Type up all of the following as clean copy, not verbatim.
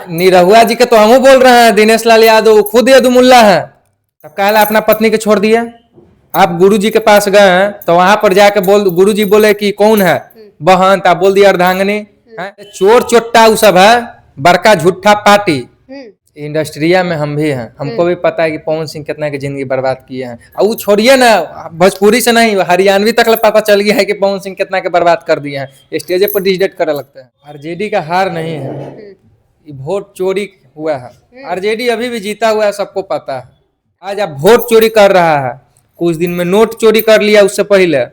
निरहुआ जी के तो हम बोल रहे हैं, दिनेश लाल यादव खुद यदुमुल्ला है। तब कहला अपना पत्नी के छोड़ दिया। आप गुरु जी के पास गए हैं तो वहां पर जाके गुरु जी बोले कि कौन है बहन, तो आप बोल दिया अर्धांगिनी। चोर चोट्टा वो सब है, बड़का झूठा पार्टी। इंडस्ट्रिया में हम भी हैं, हमको भी पता है कि पवन सिंह कितना की जिंदगी बर्बाद किए हैं। और वो छोड़िए ना, भोजपुरी से नहीं हरियाणवी तक पता चल गया है कि पवन सिंह कितना के बर्बाद कर दिए हैं। स्टेज पर डिसडेट करे लगते हैं। आरजेडी का हार नहीं है, वोट चोरी हुआ है। आरजेडी अभी भी जीता हुआ है, सबको पता है। आज आप वोट चोरी कर रहा है, कुछ दिन में नोट चोरी कर लिया उससे पहले,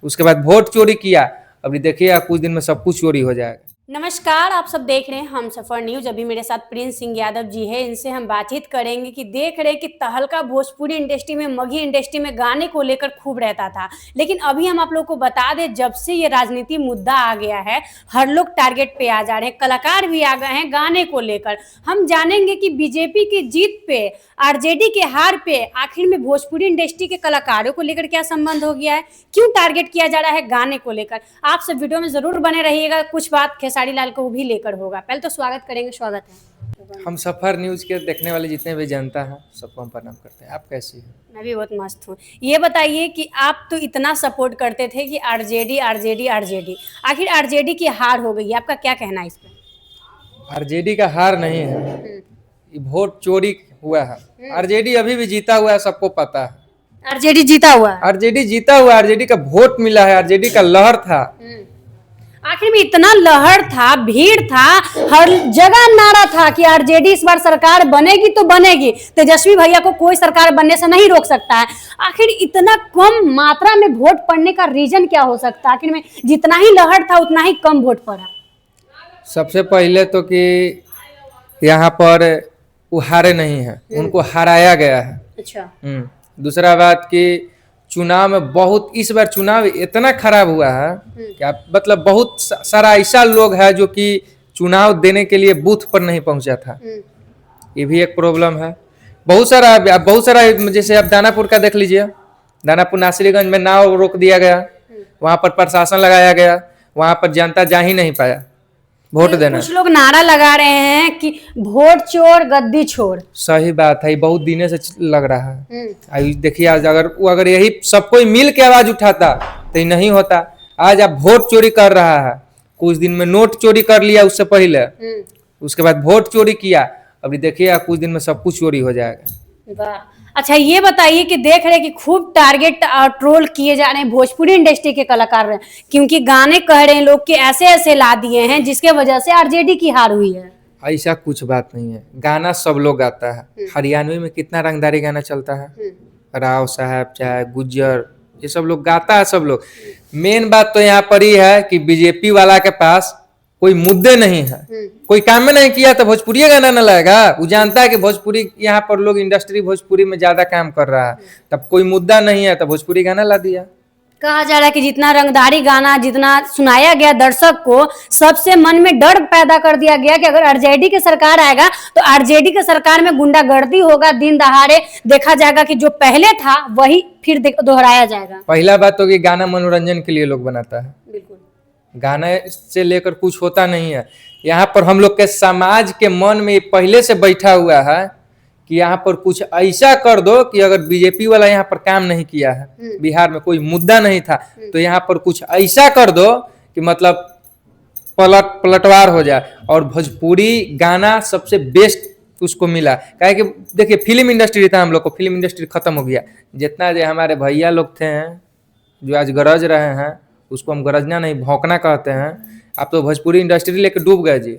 उसके बाद वोट चोरी किया। अभी देखिए कुछ दिन में सब कुछ चोरी हो जाएगा। नमस्कार, आप सब देख रहे हैं हमसफर न्यूज। अभी मेरे साथ प्रिंस सिंह यादव जी है, इनसे हम बातचीत करेंगे कि देख रहे कि तहलका भोजपुरी इंडस्ट्री में, मगही इंडस्ट्री में गाने को लेकर खूब रहता था। लेकिन अभी हम आप लोग को बता दें, जब से ये राजनीति मुद्दा आ गया है, हर लोग टारगेट पे आ जा रहे हैं, कलाकार भी आ गए हैं गाने को लेकर। हम जानेंगे कि बीजेपी की जीत पे, आरजेडी के हार पे आखिर में भोजपुरी इंडस्ट्री के कलाकारों को लेकर क्या संबंध हो गया है, क्यों टारगेट किया जा रहा है गाने को लेकर। आप सब वीडियो में जरूर बने रहिएगा, कुछ बात खेसारी लाल को भी लेकर होगा। पहले तो स्वागत करेंगे। स्वागत है। हम सफर न्यूज के देखने वाले जितने भी जनता है सबको हम प्रणाम करते हैं। आप कैसी हैं? मैं भी बहुत मस्त हूँ। ये बताइए कि आप तो इतना सपोर्ट करते थे कि आरजेडी आरजेडी आरजेडी, आखिर आरजेडी की हार हो गई है, आपका क्या कहना है इस पर? आरजेडी का हार नहीं है, वोट चोरी हुआ है। आरजेडी अभी भी जीता हुआ है, सबको पता है। आरजेडी जीता हुआ है, आरजेडी जीता हुआ, आरजेडी का वोट मिला है, आरजेडी का लहर था। आखिर में इतना लहर था, भीड़ था, हर जगह नारा था कि आरजेडी इस बार सरकार बनेगी तो बनेगी, तेजस्वी भैया को कोई सरकार बनने से नहीं रोक सकता है। आखिर इतना कम मात्रा में वोट पड़ने का रीजन क्या हो सकता है? आखिर में जितना ही लहर था उतना ही कम वोट पड़ा। सबसे पहले तो कि यहाँ पर वो हारे नहीं है, उनको हराया गया है। अच्छा। दूसरा बात कि चुनाव में बहुत, इस बार चुनाव इतना खराब हुआ है कि मतलब बहुत सारा ऐसा लोग है जो कि चुनाव देने के लिए बूथ पर नहीं पहुंचा था। ये भी एक प्रॉब्लम है। बहुत सारा जैसे आप दानापुर का देख लीजिए, दानापुर नासिरीगंज में नाव रोक दिया गया, वहां पर प्रशासन लगाया गया, वहां पर जनता जा ही नहीं पाया वोट देना। कुछ लोग नारा लगा रहे हैं कि वोट चोर गद्दी छोड़। सही बात है, बहुत दिनों से लग रहा है। देखिए आज अगर यही सब कोई मिल के आवाज उठाता तो नहीं होता। आज आप वोट चोरी कर रहा है, कुछ दिन में नोट चोरी कर लिया उससे पहले, उसके बाद वोट चोरी किया। अभी देखिए कुछ दिन में सब कुछ चोरी हो जाएगा। अच्छा, ये बताइए कि देख रहे कि खूब टारगेट और ट्रोल किए जा रहे हैं भोजपुरी इंडस्ट्री के कलाकार, क्योंकि गाने कह रहे हैं लोग कि ऐसे ऐसे ला दिए हैं जिसके वजह से आरजेडी की हार हुई है। ऐसा कुछ बात नहीं है, गाना सब लोग गाता है। हरियाणवी में कितना रंगदारी गाना चलता है, राव साहब चाहे गुज्जर, ये सब लोग गाता है सब लोग। मेन बात तो यहाँ पर ही है कि बीजेपी वाला के पास कोई मुद्दे नहीं है, कोई काम में नहीं किया तो भोजपुरी गाना न लाएगा। वो जानता है कि भोजपुरी यहाँ पर लोग इंडस्ट्री भोजपुरी में ज्यादा काम कर रहा है, तब कोई मुद्दा नहीं है तो भोजपुरी गाना ला दिया। कहा जा रहा है कि जितना रंगदारी गाना जितना सुनाया गया दर्शक को, सबसे मन में डर पैदा कर दिया गया कि अगर आरजेडी की सरकार आएगा तो आरजेडी की सरकार में गुंडागर्दी होगा, दिन दहाड़े देखा जाएगा कि जो पहले था वही फिर दोहराया जाएगा। पहला बात तो कि गाना मनोरंजन के लिए लोग बनाता है, बिल्कुल गाना से लेकर कुछ होता नहीं है। यहाँ पर हम लोग के समाज के मन में पहले से बैठा हुआ है कि यहाँ पर कुछ ऐसा कर दो कि अगर बीजेपी वाला यहाँ पर काम नहीं किया है, बिहार में कोई मुद्दा नहीं था, तो यहाँ पर कुछ ऐसा कर दो कि मतलब पलटवार हो जाए। और भोजपुरी गाना सबसे बेस्ट उसको मिला, काहे कि देखिए फिल्म इंडस्ट्री था, हम लोग को फिल्म इंडस्ट्री खत्म हो गया। जितना जो हमारे भैया लोग थे जो आज गरज रहे हैं, उसको हम गरजना नहीं भौंकना कहते हैं। आप तो भोजपुरी इंडस्ट्री लेके डूब गए जी,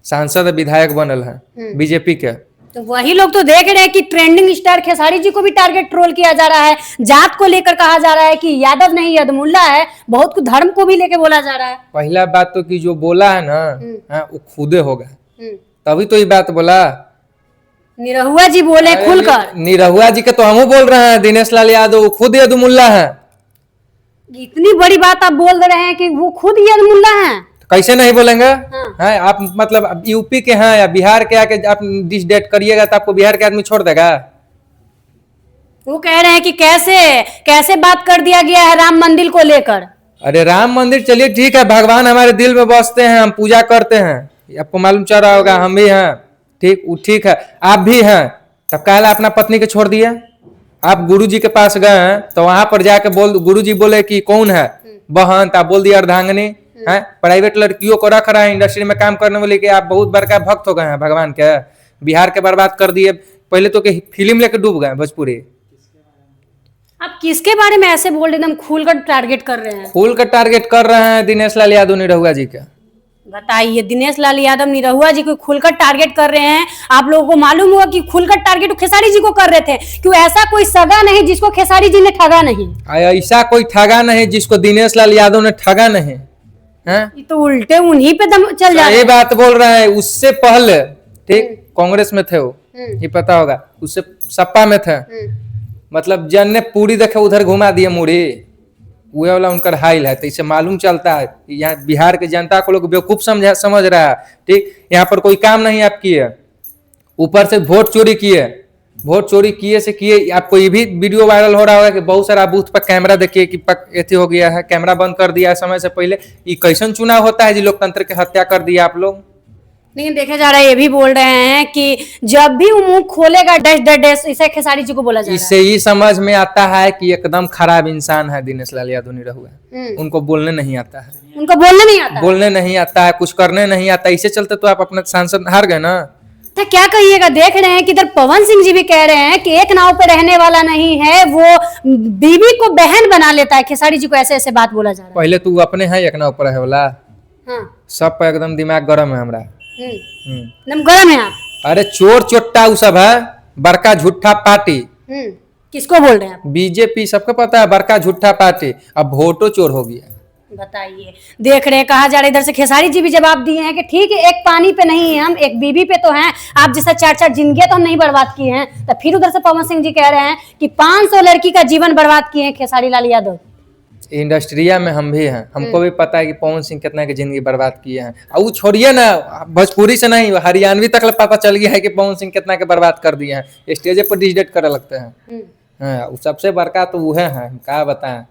सांसद विधायक बनल है बीजेपी के। तो वही लोग तो देख रहे हैं कि ट्रेंडिंग स्टार खेसारी जी को भी टारगेट ट्रोल किया जा रहा है, जात को लेकर कहा जा रहा है कि यादव नहीं यदमुल्ला है, बहुत कुछ धर्म को भी लेकर बोला जा रहा है। पहला बात तो कि जो बोला है ना वो खुदे होगा, तभी तो ये बात बोला। निरहुआ जी बोले खुलकर। निरहुआ जी के तो हम बोल रहे हैं, दिनेश लाल यादव खुद यदमुल्ला है। इतनी बड़ी बात आप बोल रहे हैं कि वो खुद यदमुल्ला हैं, कैसे नहीं बोलेंगे? हाँ। आप मतलब यूपी के हैं या बिहार के आके आप डिस डेट करिएगा तो आपको बिहार के आदमी छोड़ देगा? वो कह रहे हैं कि कैसे कैसे बात कर दिया गया है राम मंदिर को लेकर। अरे राम मंदिर चलिए ठीक है, भगवान हमारे दिल में बसते हैं, हम पूजा करते हैं, आपको मालूम चल रहा होगा, हम भी हैं, ठीक, वो ठीक है, आप भी हैं, तब काहे ला अपना पत्नी के छोड़ दिया? आप गुरुजी के पास गए हैं तो वहां पर जाके गुरुजी बोले कि कौन है बहन, तो आप बोल दिया अर्धांगिनी है। प्राइवेट लड़कियों को रख रहे हैं इंडस्ट्री में काम करने वाले, कि आप बहुत बड़का भक्त हो गए हैं भगवान के, बिहार के बर्बाद कर दिए। पहले तो के फिल्म लेके डूब गए भोजपुरी। आप किसके बारे में ऐसे बोल रहे एकदम खुल कर टारगेट कर रहे हैं? खुल कर टारगेट कर रहे हैं दिनेश लाल यादव निरहुआ जी का। बताइए, दिनेश लाल यादव निरहुआ जी को खुलकर टारगेट कर रहे हैं। आप लोगों को मालूम हुआ कि खुलकर टारगेट खेसारी जी को कर रहे थे, क्यों? ऐसा कोई सगा नहीं जिसको खेसारी जी ने ठगा नहीं। ऐसा कोई ठगा नहीं जिसको दिनेश लाल यादव ने ठगा नहीं है। ये तो उल्टे उन्हीं पे दम चल जा रहे ये हैं। बात बोल रहे हैं। उससे पहले ठीक कांग्रेस में थे वो, ये पता होगा, उससे सपा में थे। मतलब जन ने पूरी देखे उधर घुमा दिए मुड़ी, वो वाला उनका हाइल है। तो इससे मालूम चलता है यहाँ बिहार के जनता को लोग बेवकूफ समझ रहा है। ठीक, यहाँ पर कोई काम नहीं आप किए, ऊपर से वोट चोरी किए। वोट चोरी किए से किए। आपको ये भी वीडियो वायरल हो रहा होगा कि बहुत सारा बूथ पर कैमरा देखिए कि एथी हो गया है, कैमरा बंद कर दिया है समय से पहले। ये कैसन चुनाव होता है जी, लोकतंत्र की हत्या कर दिया आप लोग। लेकिन देखे जा रहा है, ये भी बोल रहे हैं कि जब भी वो मुंह खोलेगा डैश डैश डैश, इसे खेसारी जी को बोला जा रहा है। इससे ही समझ में आता है कि एकदम खराब इंसान है दिनेश लाल यादव निरहुआ। उनको बोलने नहीं आता है, उनको बोलने नहीं आता, बोलने नहीं आता है, कुछ करने नहीं आता। इसे चलते तो आप अपना सांसद हार गए ना। तो क्या कहिएगा? देख रहे हैं कि इधर पवन सिंह जी भी कह रहे हैं कि एक नाव पे रहने वाला नहीं है, वो बीवी को बहन बना लेता है। खेसारी जी को ऐसे ऐसे बात बोला जा रहा है। पहले तू अपने है एक नाव पर है वाला, हाँ। सब पर एकदम दिमाग गर्म है हमरा। एकदम गर्म है आप। अरे चोर चोट्टा वो सब है, बड़का झूठा पार्टी। किसको बोल रहे हैं आप? बीजेपी, सबको पता है बड़का झूठा पार्टी। अब वोटो चोर हो गया। बताइए, देख रहे हैं, कहा जा रहा है इधर से खेसारी जी भी जवाब दिए हैं कि ठीक है, एक पानी पे नहीं है हम, एक बीवी पे तो हैं। आप जैसा 4-4 जिंदगी तो हम नहीं बर्बाद किए हैं। तो फिर उधर से पवन सिंह जी कह रहे हैं कि 500 लड़की का जीवन बर्बाद किए हैं खेसारी लाल यादव। इंडस्ट्रिया में हम भी हैं, हमको भी पता है कि पवन सिंह कितना की जिंदगी बर्बाद किए हैं। और वो छोड़िए ना, भोजपुरी से नहीं, हरियाणवी तक पता चल गया है कि पवन सिंह कितना के बर्बाद कर दिए हैं। स्टेज पर डिसडेट करे लगते हैं। हाँ, सबसे बड़का तो वो है, क्या बताएं।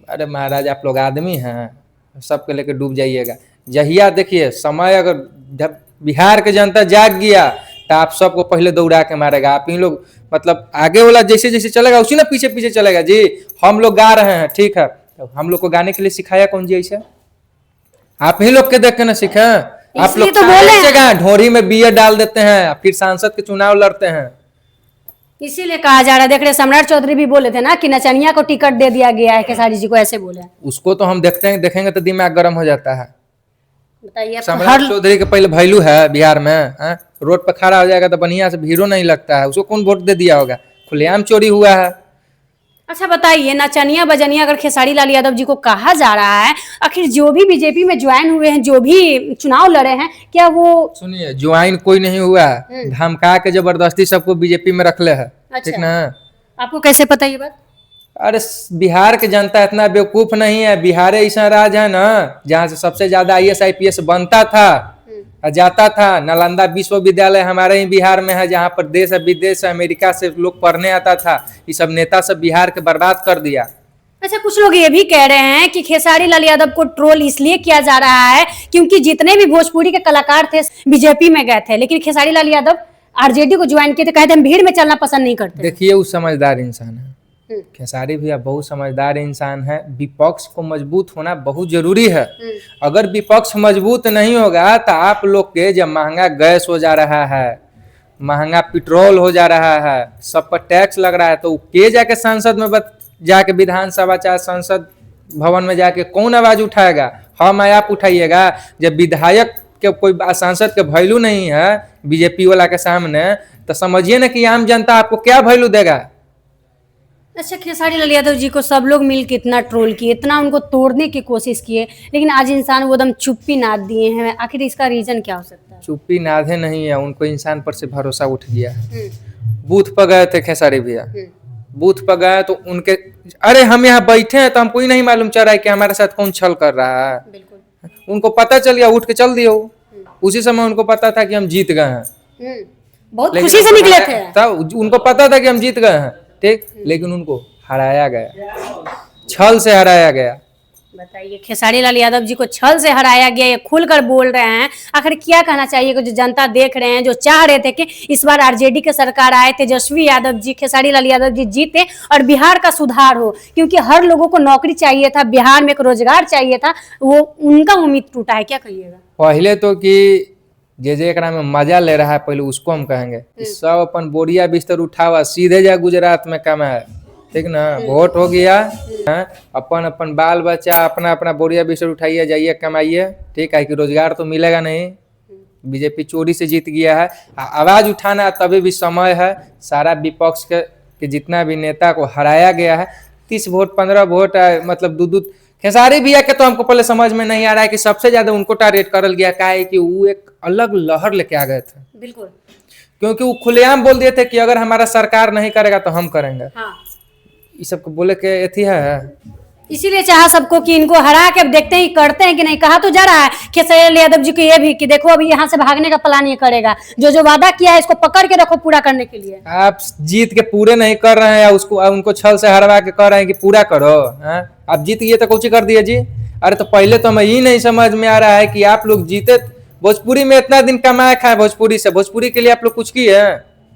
अरे महाराज, आप लोग आदमी हैं, सबके लेके डूब जाइएगा। जहिया देखिए समय, अगर बिहार के जनता जाग गया तो आप सबको पहले दौड़ा के मारेगा। आप ही लोग मतलब आगे वाला जैसे जैसे चलेगा उसी ना पीछे पीछे चलेगा। जी हम लोग गा रहे हैं, ठीक है, तो हम लोग को गाने के लिए सिखाया कौन जी? ऐसे आप ही लोग के देख के ना सीखे। आप लोग तो बोले ढोरी में बियर डाल देते हैं, फिर सांसद के चुनाव लड़ते हैं। इसीलिए कहा जा रहा है। देख रहे, सम्राट चौधरी भी बोले थे ना कि नचनिया को टिकट दे दिया गया है खेसारी जी को, ऐसे बोले। उसको तो हम देखेंगे तो दिमाग गर्म हो जाता है। बताइए, सम्राट चौधरी के पहले वैल्यू है बिहार में। रोड पर खड़ा हो जाएगा तो बढ़िया से भीड़ो नहीं लगता है। उसको कौन वोट दे दिया होगा? खुलेआम चोरी हुआ है। अच्छा बताइए, नचनिया बजनिया अगर खेसारी लाल यादव जी को कहा जा रहा है, आखिर जो भी बीजेपी में ज्वाइन हुए हैं, जो भी चुनाव लड़े हैं, क्या वो? सुनिए, ज्वाइन कोई नहीं हुआ, धमका के जबरदस्ती सबको बीजेपी में रखले है। अच्छा। ठीक ना? आपको कैसे पता ये बात? अरे बिहार के जनता इतना बेवकूफ नहीं है। बिहार ऐसा राज्य है ना जहाँ से सबसे ज्यादा IAS IPS बनता था, जाता था। नालंदा विश्वविद्यालय हमारे ही बिहार में है, जहाँ पर देश विदेश अमेरिका से लोग पढ़ने आता था। ये सब नेता सब बिहार के बर्बाद कर दिया। अच्छा, कुछ लोग ये भी कह रहे हैं कि खेसारी लाल यादव को ट्रोल इसलिए किया जा रहा है क्योंकि जितने भी भोजपुरी के कलाकार थे बीजेपी में गए थे, लेकिन खेसारी लाल यादव RJD को ज्वाइन किए थे। कहते हैं भीड़ में चलना पसंद नहीं करते। देखिए, वो समझदार इंसान है। खेसारी भैया बहुत समझदार इंसान है। विपक्ष को मजबूत होना बहुत जरूरी है। अगर विपक्ष मजबूत नहीं होगा तो आप लोग के जब महंगा गैस हो जा रहा है, महंगा पेट्रोल हो जा रहा है, सब पर टैक्स लग रहा है, तो के जाके संसद में जाके विधानसभा चाहे संसद भवन में जाके कौन आवाज उठाएगा? हम आप उठाइएगा। जब विधायक के कोई सांसद के वैल्यू नहीं है बीजेपी वाला के सामने, तो समझिए ना कि आम जनता आपको क्या वैल्यू देगा। अच्छा, खेसारी लाल यादव जी को सब लोग मिल के इतना ट्रोल किए, इतना उनको तोड़ने की कोशिश किए, लेकिन आज इंसान वो एकदम चुप्पी नाद दिए हैं। आखिर इसका रीजन क्या हो सकता है? चुप्पी नादे नहीं है, उनको इंसान पर से भरोसा उठ गया है। बूथ पर गए थे खेसारी भैया, बूथ पर गए तो उनके, अरे हम यहाँ बैठे हैं तो हमको ही नहीं मालूम चल रहा है कि हमारे साथ कौन छल कर रहा है। बिल्कुल। उनको पता चल गया, उठ के चल दिए। उसी समय उनको पता था कि हम जीत गए हैं। बहुत खुशी से निकले थे। तब उनको पता था कि हम जीत गए हैं, ठीक, लेकिन उनको हराया गया, छल से हराया गया। बताइए, खेसारी लाल यादव जी को छल से हराया गया, ये खुलकर बोल रहे हैं। आखिर क्या कहना चाहिए कि जो जनता देख रहे हैं, जो चाह रहे थे कि इस बार आरजेडी के सरकार आए, तेजस्वी यादव जी, खेसारी लाल यादव जी जीते और बिहार का सुधार हो, क्योंकि हर लोगों को नौकरी चाहिए था, बिहार में एक रोजगार चाहिए था, वो उनका उम्मीद टूटा है, क्या कहिएगा? पहले तो कि जे एकरा में मजा ले रहा है पहले उसको हम कहेंगे कि सब अपन बोरिया बिस्तर उठावा सीधे जा गुजरात में कमाए, ठीक ना। वोट हो गया, अपन अपन बाल बच्चा अपना अपना बोरिया बिस्तर उठाइए, जाइए कमाइए, ठीक है कि रोजगार तो मिलेगा नहीं। बीजेपी चोरी से जीत गया है, आवाज उठाना तभी भी समय है। सारा विपक्ष के जितना भी नेता को हराया गया है, 30 वोट 15 वोट मतलब दू खेसारी भैया के तो हमको पहले समझ में नहीं आ रहा है कि सबसे ज्यादा उनको टारगेट करल गया का है कि वो एक अलग लहर लेके आ गए थे। बिल्कुल, क्योंकि वो खुलेआम बोल दिए थे कि अगर हमारा सरकार नहीं करेगा तो हम करेंगे। हाँ, ये सबको बोले के एथी है, इसीलिए चाहा सबको कि इनको हरा के अब देखते हैं करते हैं कि नहीं। कहा तो जा रहा है खेसारी लाल यादव जी को ये भी कि देखो अभी यहाँ से भागने का प्लान ये करेगा, जो जो वादा किया है इसको पकड़ के रखो पूरा करने के लिए। आप जीत के पूरे नहीं कर रहे हैं या उसको उनको छल से हरवा के कर रहे हैं कि पूरा करो। आप जीत गए तो कुछ कर दिए जी। अरे तो पहले तो हमें ये नहीं समझ में आ रहा है कि आप लोग जीते, भोजपुरी में इतना दिन कमाया खाए भोजपुरी से, भोजपुरी के लिए आप लोग कुछ किए,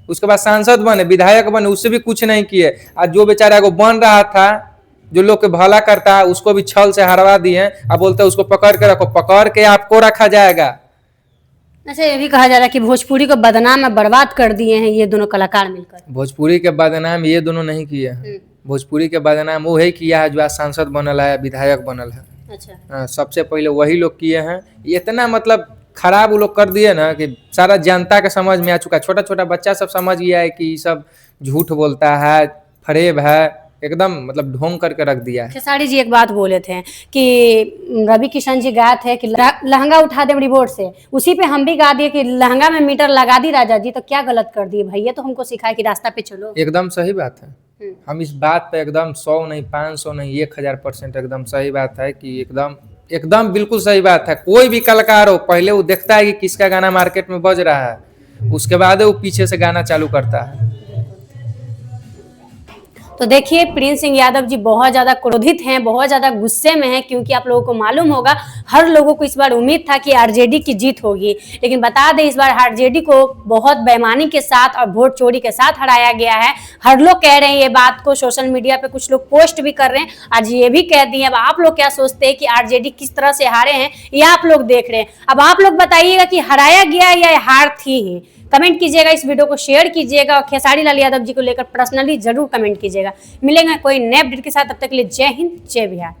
उसके बाद सांसद बने, विधायक बने, उससे भी कुछ नहीं किए। आज जो बेचारा को बन रहा था, जो लोग के भला करता है, उसको भी छल से हरवा दिए। अब बोलते हैं उसको पकड़ के रखो, पकड़ के आपको रखा जाएगा। अच्छा, ये भी कहा जा रहा है कि भोजपुरी को बदनाम में बर्बाद कर दिए हैं ये दोनों कलाकार मिलकर। भोजपुरी के बदनाम ये दोनों नहीं किए हैं, भोजपुरी के बदनाम वो है किया है जो आज सांसद बनल है, विधायक बनल है। अच्छा, सबसे पहले वही लोग किए हैं। इतना मतलब खराब वो लोग कर दिए ना कि सारा जनता के समझ में आ चुका है। छोटा छोटा बच्चा सब समझ गया है कि ये सब झूठ बोलता है, फरेब है, एकदम मतलब ढोंग करके रख दिया है। खेसारी जी एक बात बोले थे कि रवि किशन जी गाए थे कि लहंगा उठा दे रिपोर्ट से, उसी पे हम भी गा दिए कि लहंगा में मीटर लगा दी राजा जी। तो क्या गलत कर दिए भैया? तो हमको सिखाए कि रास्ता पे चलो। एकदम सही बात है। हम इस बात पे एकदम 100 नहीं 500 नहीं 1000% एकदम सही बात है कि एकदम एकदम बिल्कुल सही बात है। कोई भी कलाकार हो, पहले वो देखता है कि किसका गाना मार्केट में बज रहा है, उसके बाद वो पीछे से गाना चालू करता है। तो देखिए, प्रिंस सिंह यादव जी बहुत ज्यादा क्रोधित हैं, बहुत ज्यादा गुस्से में हैं, क्योंकि आप लोगों को मालूम होगा हर लोगों को इस बार उम्मीद था कि आरजेडी की जीत होगी, लेकिन बता दें इस बार आरजेडी को बहुत बेईमानी के साथ और वोट चोरी के साथ हराया गया है। हर लोग कह रहे हैं ये बात को, सोशल मीडिया पे कुछ लोग पोस्ट भी कर रहे हैं, आज ये भी कह दिए। अब आप लोग क्या सोचते हैं कि आरजेडी किस तरह से हारे हैं, ये आप लोग देख रहे हैं। अब आप लोग बताइएगा कि हराया गया या हार थी ही। कमेंट कीजिएगा, इस वीडियो को शेयर कीजिएगा और खेसारी लाल यादव जी को लेकर पर्सनली जरूर कमेंट कीजिएगा। मिलेंगे कोई नए अपडेट के साथ, तब तक के लिए जय हिंद जय बिहार।